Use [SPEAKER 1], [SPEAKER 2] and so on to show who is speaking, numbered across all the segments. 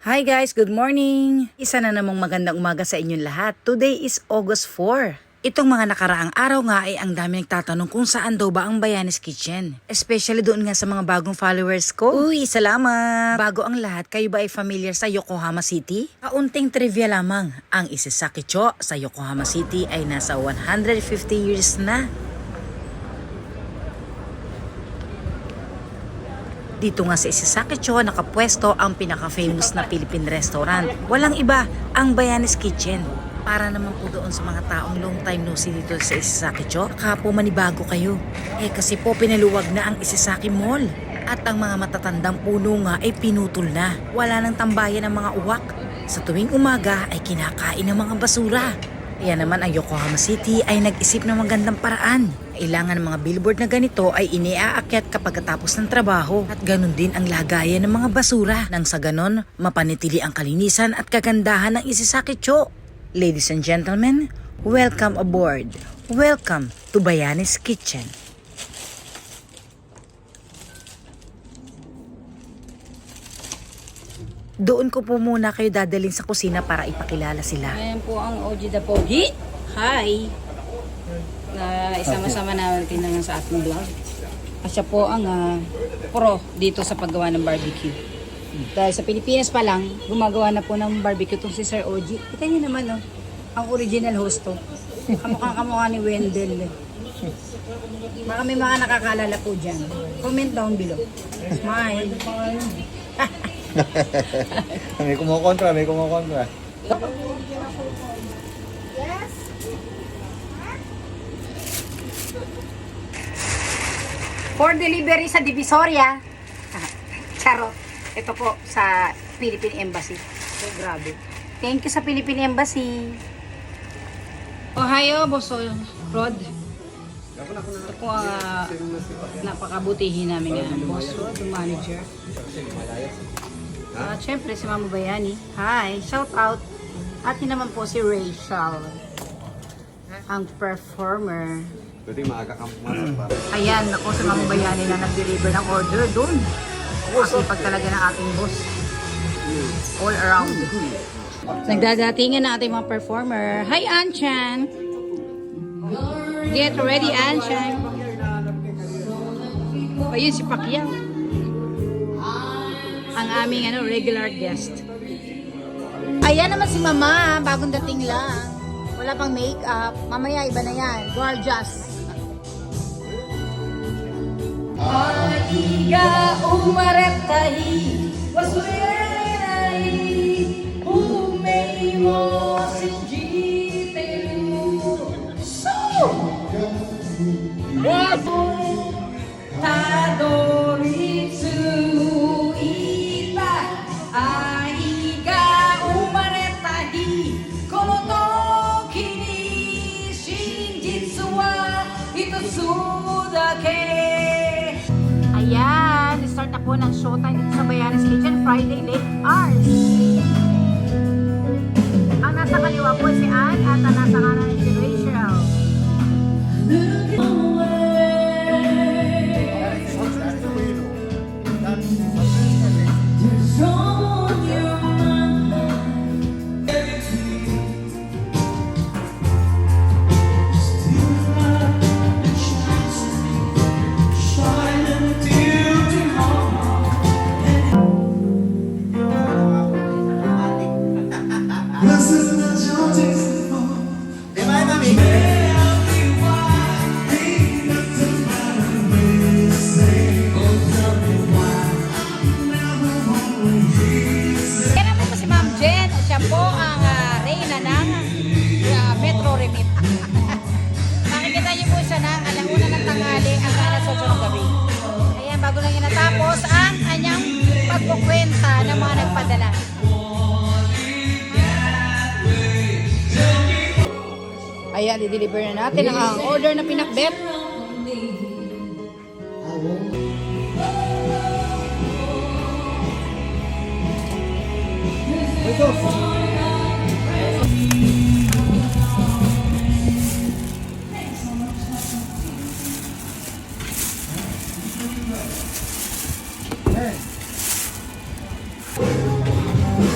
[SPEAKER 1] Hi guys, good morning! Isa na namang magandang umaga sa inyong lahat. Today is August 4. Itong mga nakaraang araw nga ay ang dami nagtatanong kung saan daw ba ang Bayanes Kitchen. Especially doon nga sa mga bagong followers ko. Uy, salamat! Bago ang lahat, kayo ba ay familiar sa Yokohama City? Kaunting trivia lamang, ang Isesaki Cho sa Yokohama City ay nasa 150 years na. Dito nga sa Isesaki Cho nakapwesto ang pinaka-famous na Philippine restaurant. Walang iba, ang Bayanes Kitchen. Para naman po doon sa mga taong long time no see dito sa Isesaki Cho, baka po manibago kayo. Kasi po pinaluwag na ang Isesaki Mall. At ang mga matatandang puno nga ay pinutol na. Wala nang tambayan ng mga uwak. Sa tuwing umaga ay kinakain ng mga basura. Kaya naman ang Yokohama City ay nag-isip ng magandang paraan. Kailangan ng mga billboard na ganito ay iniaakyat kapag katapos ng trabaho. At ganun din ang lagayan ng mga basura. Nang sa ganon, mapanitili ang kalinisan at kagandahan ng Isesaki Cho. Ladies and gentlemen, welcome aboard. Welcome to Bayanes Kitchen. Doon ko po muna kayo dadalhin sa kusina para ipakilala sila.
[SPEAKER 2] Ayan po ang OG the Pogi. Hi! Na isama-sama natin naman sa ating vlog. At siya po ang pro dito sa paggawa ng barbecue. Dahil sa Pilipinas pa lang, gumagawa na po ng barbecue itong si Sir OG. Kita niyo naman, ang original host to. Kamukha ni Wendell. Baka may mga nakakalala po dyan. Comment down below. Smile!
[SPEAKER 3] May kumukontra, may kumukontra.
[SPEAKER 4] Yes.
[SPEAKER 2] For delivery sa Divisoria. Charot. Ito po sa Philippine Embassy. So, grabe. Thank you sa Philippine Embassy. Ohio, Boss Rod. Ito po ang napakabutihin namin Boss Rod, yung manager. At syempre si Mama Bayani. Hi, shout out. At yun naman po si Rachel. Ang performer.
[SPEAKER 3] Pwede maaga kang pumasok para.
[SPEAKER 2] Ayan, ako si Mama Bayani na nag-deliver ng order doon. Masipag talaga ng ating boss. All around. Nagdadatingan na ating mga performer. Hi, Anchan! Get ready, Anchan! Ayun si Pacquiao. Ang aming regular guest. Ayan naman si Mama, bagong dating lang. Wala pang makeup. Mamaya iba na yan. Gorgeous. Aiga umaretahi wasuerai umei mo sinjiteru so tadoritsu ita aiga umaretahi kono toki ni shinjitsu wa hitotsu dake. Ayan, start na po ng showtime dito sa Bayanes Kitchen, Friday late hours. Ang nasa kaliwa po si Ann at ang nasa kanan si Rachel. Bago lang yung natapos ang kanyang pagkukwenta ng mga nagpadala. Ayan, i-deliver na natin ang order na pinakbet.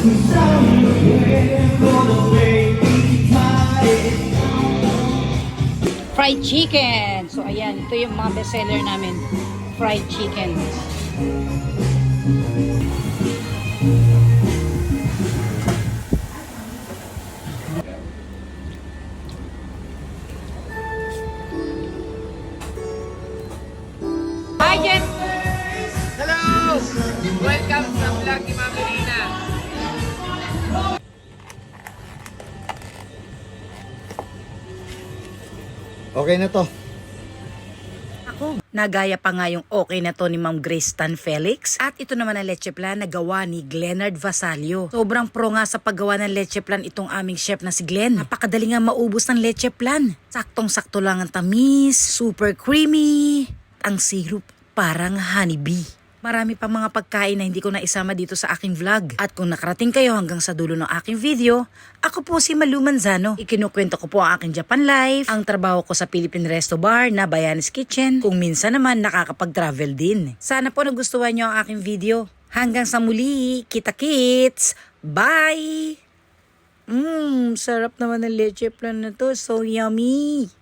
[SPEAKER 2] Fried chicken. So ayan, ito yung mga bestseller namin. Fried chicken. Hi, Jet!
[SPEAKER 4] Hello! Welcome sa vlog ni Ma'am Lina.
[SPEAKER 3] Okay na to.
[SPEAKER 1] Ako, nagaya pa nga yung okay na to ni Ma'am Grace Tan Felix. At ito naman ang leche plan na gawa ni Glenard Vasallo. Sobrang pro nga sa paggawa ng leche plan itong aming chef na si Glenn. Napakadali nga maubos ng leche plan. Saktong-sakto lang ang tamis, super creamy. Ang syrup, parang honeybee. Marami pa mga pagkain na hindi ko na isama dito sa aking vlog. At kung nakarating kayo hanggang sa dulo ng aking video, ako po si Malu Manzano. Ikinukwento ko po ang aking Japan life, ang trabaho ko sa Philippine Resto Bar na Bayanes Kitchen, kung minsan naman nakakapag-travel din. Sana po nagustuhan nyo ang aking video. Hanggang sa muli, kita-kits! Bye! Sarap naman ng leche plan na to. So yummy!